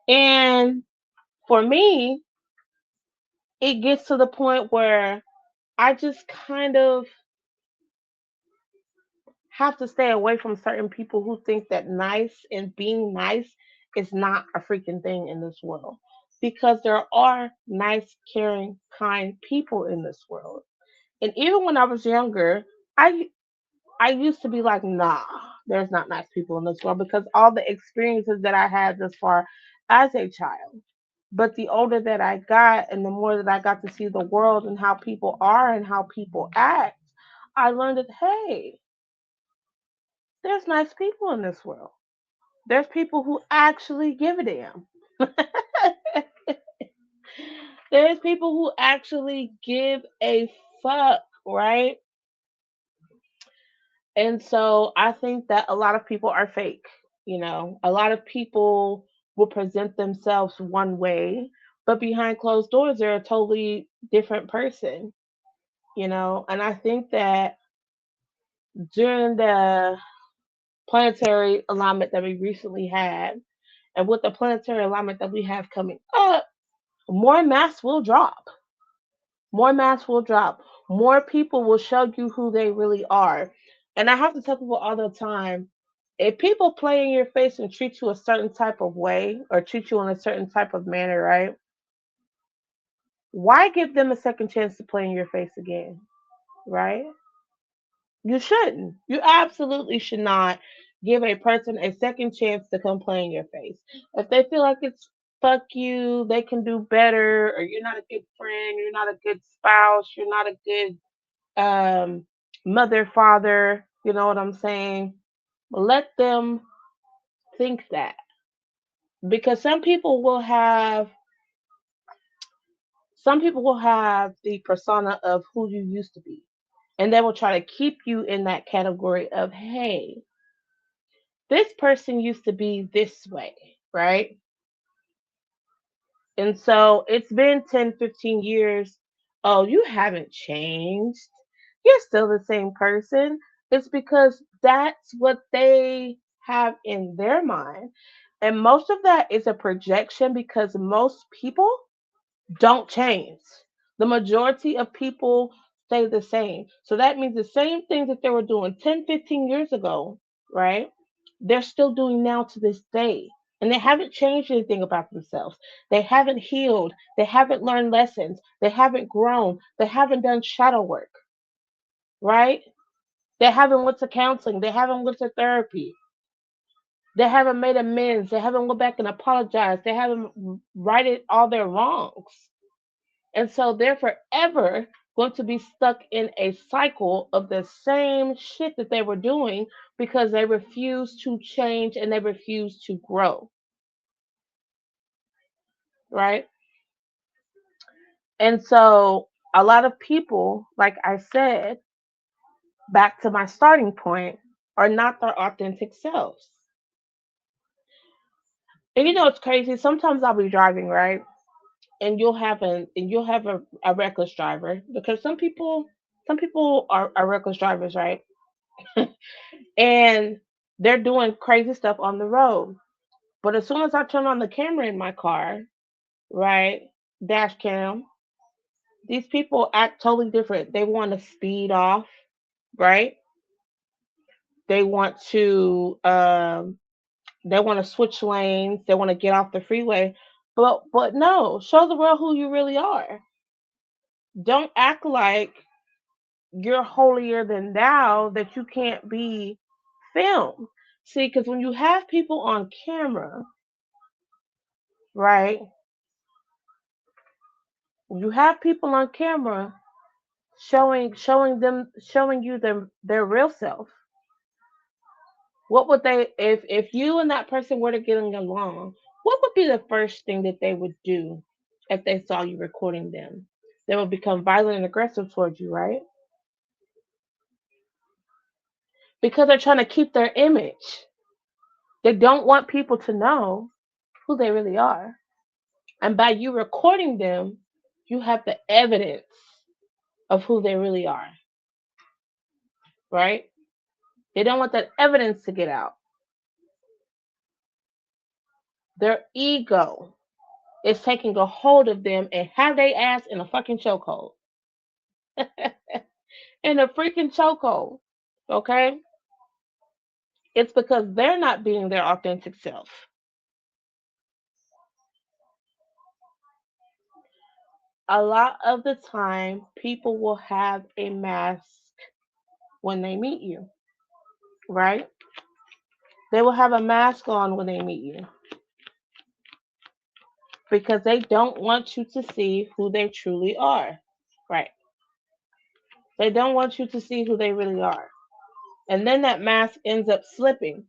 And for me, it gets to the point where I just kind of have to stay away from certain people who think that nice and being nice is not a freaking thing in this world. Because there are nice, caring, kind people in this world. And even when I was younger, I I used to be like, nah, there's not nice people in this world because all the experiences that I had thus far as a child. But the older that I got and the more that I got to see the world and how people are and how people act, I learned that, hey, there's nice people in this world. There's people who actually give a damn. There's people who actually give a fuck, right? And so I think that a lot of people are fake. A lot of people will present themselves one way, but behind closed doors, they're a totally different person. And I think that during the planetary alignment that we recently had, and with the planetary alignment that we have coming up, more masks will drop. More masks will drop. More people will show you who they really are. And I have to tell people all the time, if people play in your face and treat you a certain type of way or treat you in a certain type of manner, right? Why give them a second chance to play in your face again, right? You shouldn't. You absolutely should not give a person a second chance to come play in your face. If they feel like it's fuck you, they can do better, or you're not a good friend, you're not a good spouse, you're not a good mother, father, you know what I'm saying? Let them think that. Because some people will have the persona of who you used to be. And they will try to keep you in that category of, hey, this person used to be this way, right? And so it's been 10, 15 years. Oh, you haven't changed. You're still the same person. It's because that's what they have in their mind. And most of that is a projection because most people don't change. The majority of people stay the same. So that means the same things that they were doing 10, 15 years ago, right? They're still doing now to this day. And they haven't changed anything about themselves. They haven't healed. They haven't learned lessons. They haven't grown. They haven't done shadow work, right? They haven't went to counseling. They haven't went to therapy. They haven't made amends. They haven't went back and apologized. They haven't righted all their wrongs. And so they're forever going to be stuck in a cycle of the same shit that they were doing because they refuse to change and they refuse to grow, right? And so a lot of people, like I said, back to my starting point, are not their authentic selves. And it's crazy. Sometimes I'll be driving, right? And you'll have a reckless driver because some people are reckless drivers, right? And they're doing crazy stuff on the road. But as soon as I turn on the camera in my car, right, dash cam, these people act totally different. They want to speed off, right? They want to switch lanes. They want to get off the freeway. But no, show the world who you really are. Don't act like you're holier than thou that you can't be filmed. See, because when you have people on camera, right? You have people on camera showing you their real self. What would they if you and that person were to getting along? What would be the first thing that they would do if they saw you recording them? They would become violent and aggressive towards you, right? Because they're trying to keep their image. They don't want people to know who they really are. And by you recording them, you have the evidence of who they really are, right? They don't want that evidence to get out. Their ego is taking a hold of them and have they ass in a fucking chokehold. In a freaking chokehold. Okay? It's because they're not being their authentic self. A lot of the time, people will have a mask when they meet you, right? They will have a mask on when they meet you because they don't want you to see who they truly are, right? They don't want you to see who they really are. And then that mask ends up slipping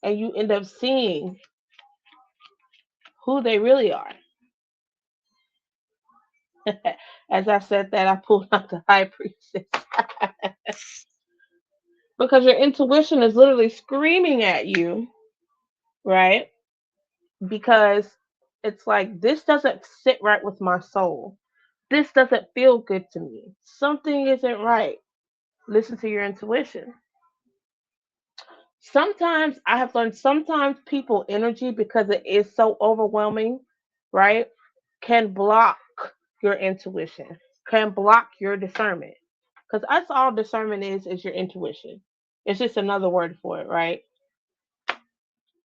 and you end up seeing who they really are. As I said that, I pulled out the high priestess because your intuition is literally screaming at you, right? Because it's like, this doesn't sit right with my soul. This doesn't feel good to me. Something isn't right. Listen to your intuition. Sometimes I have learned sometimes people energy because it is so overwhelming, right? Can block your intuition, can block your discernment. Because that's all discernment is your intuition. It's just another word for it, right?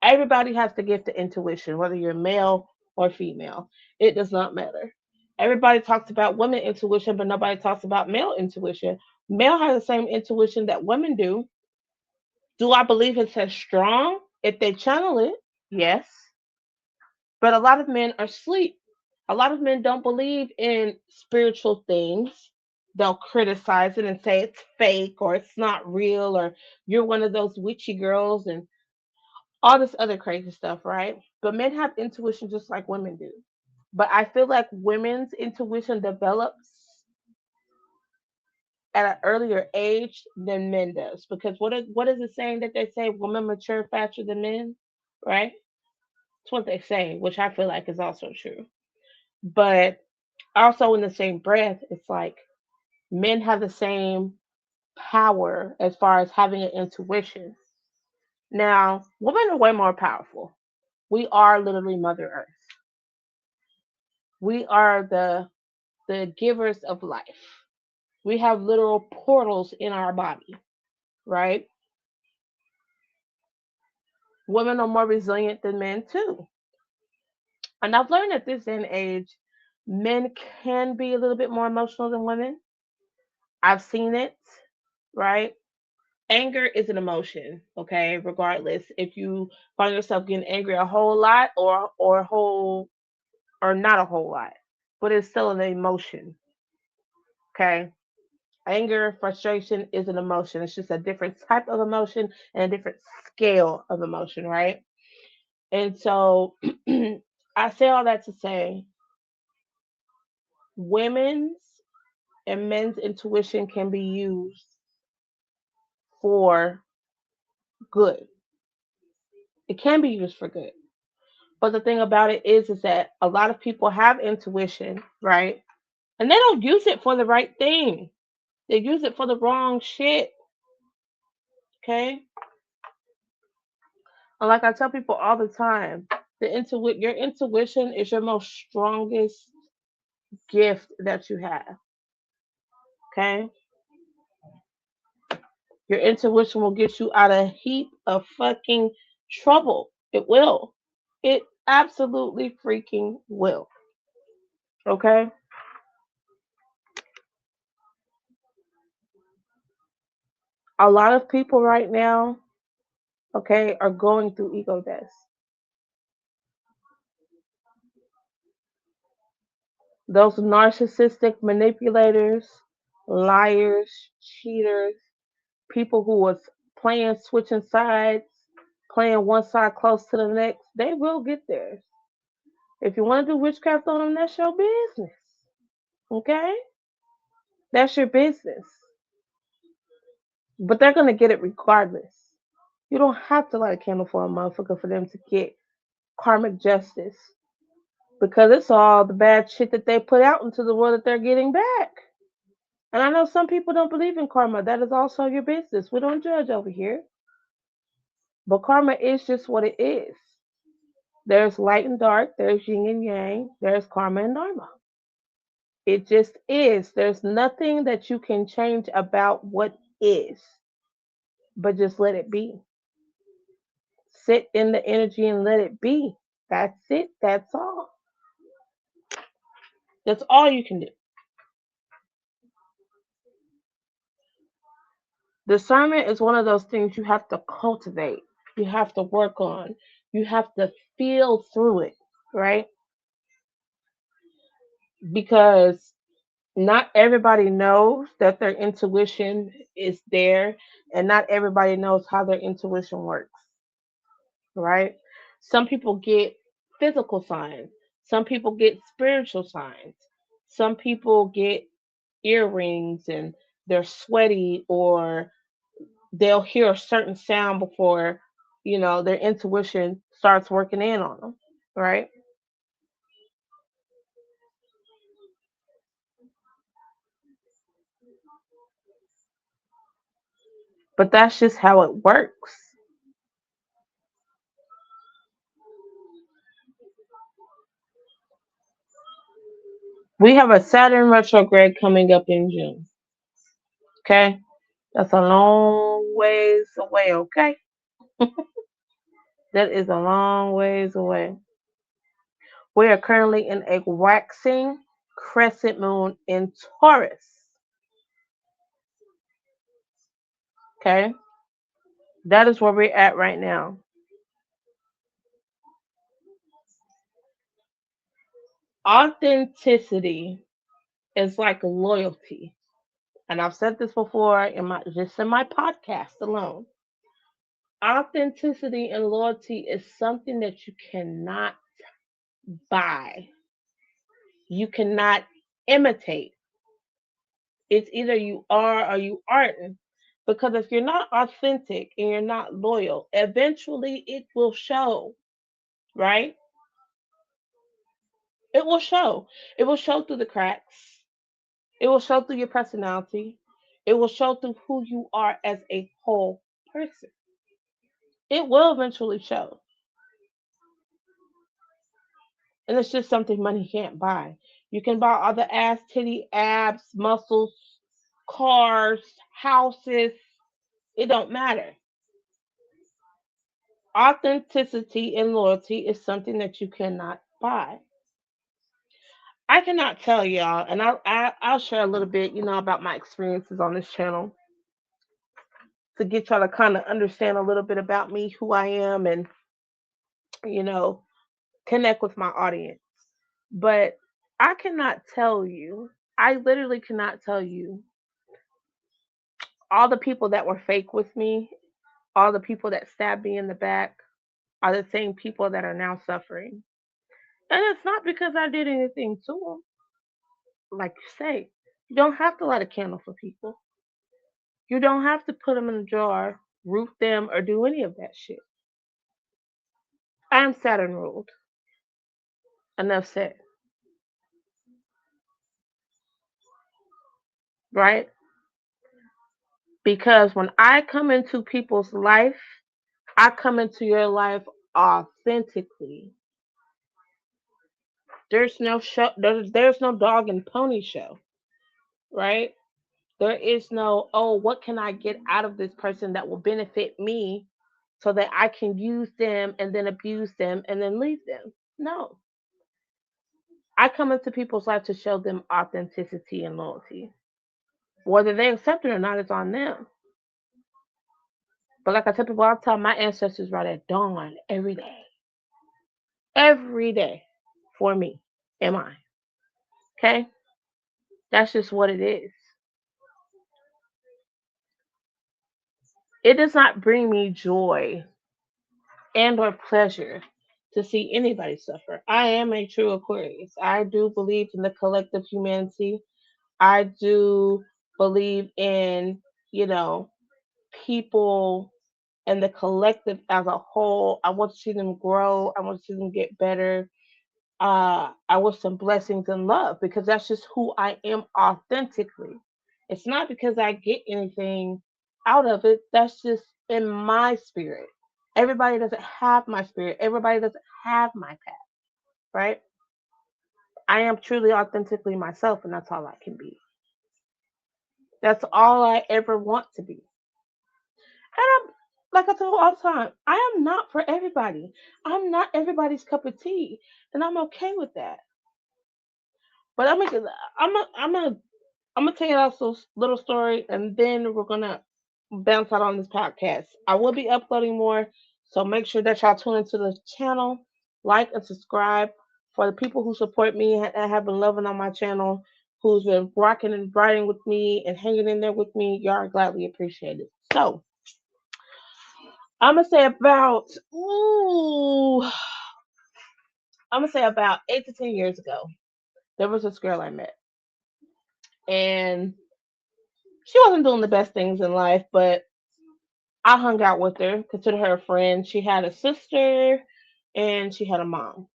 Everybody has the gift of intuition, whether you're male or female. It does not matter. Everybody talks about women intuition, but nobody talks about male intuition. Male has the same intuition that women do. Do I believe it's as strong if they channel it? Yes. But a lot of men are asleep. A lot of men don't believe in spiritual things. They'll criticize it and say it's fake or it's not real or you're one of those witchy girls and all this other crazy stuff, right? But men have intuition just like women do. But I feel like women's intuition develops at an earlier age than men does. Because what is the saying that they say? Women mature faster than men, right? It's what they say, which I feel like is also true. But also in the same breath, it's like men have the same power as far as having an intuition. Now, women are way more powerful. We are literally Mother Earth. We are the givers of life. We have literal portals in our body, right? Women are more resilient than men too. And I've learned at this day and age, men can be a little bit more emotional than women. I've seen it, right? Anger is an emotion, okay? Regardless if you find yourself getting angry a whole lot or a whole or not a whole lot, but it's still an emotion, okay? Anger, frustration is an emotion. It's just a different type of emotion and a different scale of emotion, right? And so I say all that to say women's and men's intuition can be used for good. It can be used for good. But the thing about it is that a lot of people have intuition, right? And they don't use it for the right thing. They use it for the wrong shit. Okay? And like I tell people all the time, your intuition is your most strongest gift that you have. Okay? Your intuition will get you out of a heap of fucking trouble. It will. It absolutely freaking will. Okay? A lot of people right now, okay, are going through ego deaths. Those narcissistic manipulators, liars, cheaters, people who was playing switching sides, playing one side close to the next, they will get theirs. If you want to do witchcraft on them, that's your business. Okay? That's your business. But they're gonna get it regardless. You don't have to light a candle for a motherfucker for them to get karmic justice. Because it's all the bad shit that they put out into the world that they're getting back. And I know some people don't believe in karma. That is also your business. We don't judge over here. But karma is just what it is. There's light and dark, there's yin and yang, there's karma and dharma. It just is. There's nothing that you can change about what is, but just let it be. Sit in the energy and let it be. That's it. That's all. That's all you can do. Discernment is one of those things you have to cultivate, you have to work on, you have to feel through it, right? Because not everybody knows that their intuition is there, and not everybody knows how their intuition works, right? Some people get physical signs, some people get spiritual signs, some people get earrings and they're sweaty, or they'll hear a certain sound before their intuition starts working in on them, right? But that's just how it works. We have a Saturn retrograde coming up in June. Okay, that's a long ways away. Okay, that is a long ways away. We are currently in a waxing crescent moon in Taurus. Okay, that is where we're at right now. Authenticity is like loyalty, and I've said this before in my podcast alone. Authenticity and loyalty is something that you cannot buy. You cannot imitate. It's either you are or you aren't. Because if you're not authentic and you're not loyal, eventually it will show, right? It will show. It will show through the cracks. It will show through your personality. It will show through who you are as a whole person. It will eventually show. And it's just something money can't buy. You can buy all the ass, titty, abs, muscles, cars, houses. It don't matter. Authenticity and loyalty is something that you cannot buy. I cannot tell y'all, and I'll share a little bit, about my experiences on this channel to get y'all to kind of understand a little bit about me, who I am, and you know, connect with my audience. But I cannot tell you, I literally cannot tell you all the people that were fake with me, all the people that stabbed me in the back are the same people that are now suffering. And it's not because I did anything to them. Like you say, you don't have to light a candle for people. You don't have to put them in a jar, root them, or do any of that shit. I'm Saturn ruled. Enough said. Right? Because when I come into people's life, I come into your life authentically. There's no show. There's no dog and pony show, right? There is no, oh, what can I get out of this person that will benefit me so that I can use them and then abuse them and then leave them. No. I come into people's life to show them authenticity and loyalty. Whether they accept it or not is on them. But like I tell people all the time, my ancestors write at dawn every day. Every day for me and mine. Okay? That's just what it is. It does not bring me joy and or pleasure to see anybody suffer. I am a true Aquarius. I do believe in the collective humanity. I do believe in, you know, people and the collective as a whole. I want to see them grow. I want to see them get better. I wish them blessings and love because that's just who I am authentically. It's not because I get anything out of it. That's just in my spirit. Everybody doesn't have my spirit. Everybody doesn't have my path, right? I am truly authentically myself, and that's all I can be. That's all I ever want to be. And I'm, like I tell all the time, I am not for everybody. I'm not everybody's cup of tea, and I'm okay with that. But I'm gonna tell you a little story, and then we're gonna bounce out on this podcast. I will be uploading more, so make sure that y'all tune into the channel, like and subscribe. For the people who support me and have been loving on my channel, who's been rocking and riding with me and hanging in there with me, y'all are gladly appreciated. So I'm gonna say about I'm gonna say about 8 to 10 years ago, there was this girl I met, and she wasn't doing the best things in life, but I hung out with her, considered her a friend. She had a sister and she had a mom.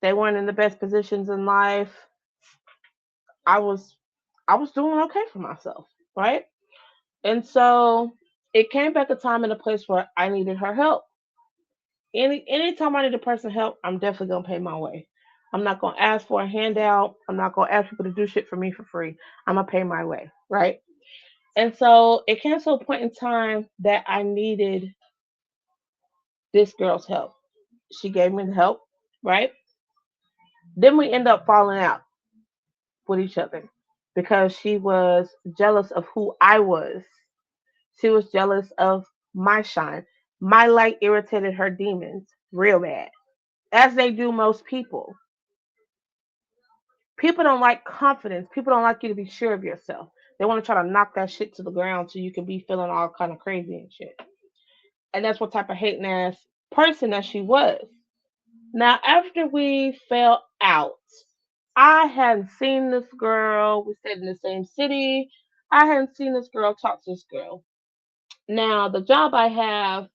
They weren't in the best positions in life. I was I was doing okay for myself, right? And so it came back a time and a place where I needed her help. Anytime I need a person help, I'm definitely gonna pay my way. I'm not gonna ask for a handout. I'm not gonna ask people to do shit for me for free. I'm gonna pay my way, right? And so it came to a point in time that I needed this girl's help. She gave me the help, right? Then we end up falling out with each other because she was jealous of who I was. She was jealous of my shine. My light irritated her demons real bad, as they do most people. People don't like confidence. People don't like you to be sure of yourself. They want to try to knock that shit to the ground so you can be feeling all kind of crazy and shit. And that's what type of hating ass person that she was. Now, after we fell out, I hadn't seen this girl. We stayed in the same city. I hadn't seen this girl, talk to this girl. Now, the job I have,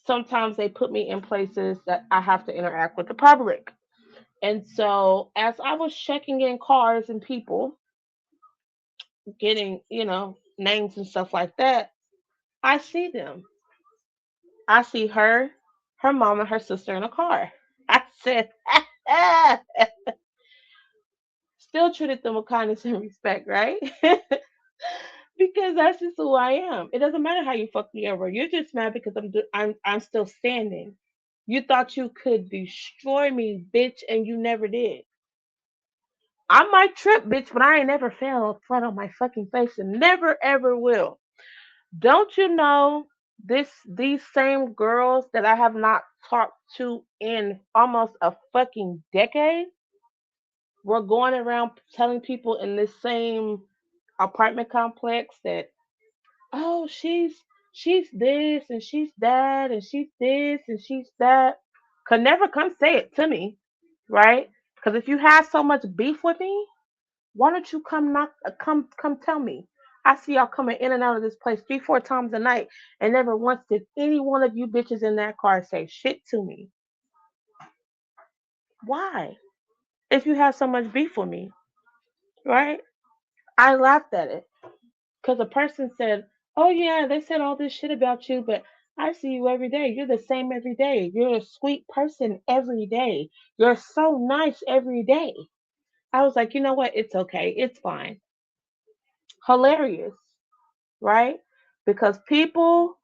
sometimes they put me in places that I have to interact with the public. And so, as I was checking in cars and people, getting, names and stuff like that, I see them. I see her, her mom, and her sister in a car. I said, still treated them with kindness and respect, right? Because that's just who I am. It doesn't matter how you fuck me over. You're just mad because I'm still standing. You thought you could destroy me, bitch, and you never did. I might trip, bitch, but I ain't never fell flat on my fucking face and never ever will. Don't you know these same girls that I have not talked to in almost a fucking decade were going around telling people in this same apartment complex that, oh, she's this and she's that and she's this and she's that, could never come say it to me, right? Because if you have so much beef with me, why don't you come tell me? I see y'all coming in and out of this place 3, 4 times a night, and never once did any one of you bitches in that car say shit to me. Why? If you have so much beef with me, right? I laughed at it because a person said, "Oh yeah, they said all this shit about you, but I see you every day. You're the same every day. You're a sweet person every day. You're so nice every day." I was like, you know what? It's okay. It's fine. Hilarious, right? Because people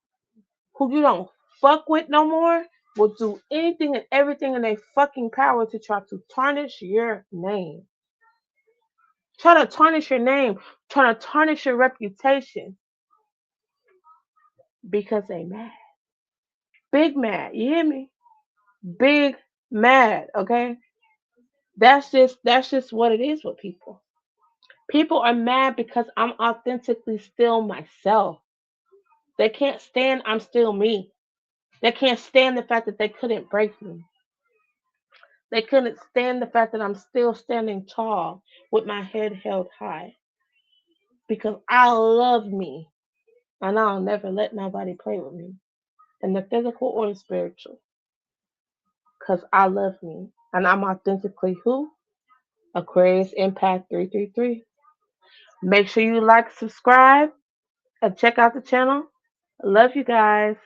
who you don't fuck with no more will do anything and everything in their fucking power to try to tarnish your name. Try to tarnish your name. Try to tarnish your reputation because they mad. Big mad. You hear me? Big mad. Okay? That's just what it is with people. People are mad because I'm authentically still myself. They can't stand I'm still me. They can't stand the fact that they couldn't break me. They couldn't stand the fact that I'm still standing tall with my head held high because I love me and I'll never let nobody play with me in the physical or the spiritual because I love me and I'm authentically who? Aquarius Impact 333. Make sure you like, subscribe, and check out the channel. Love you guys.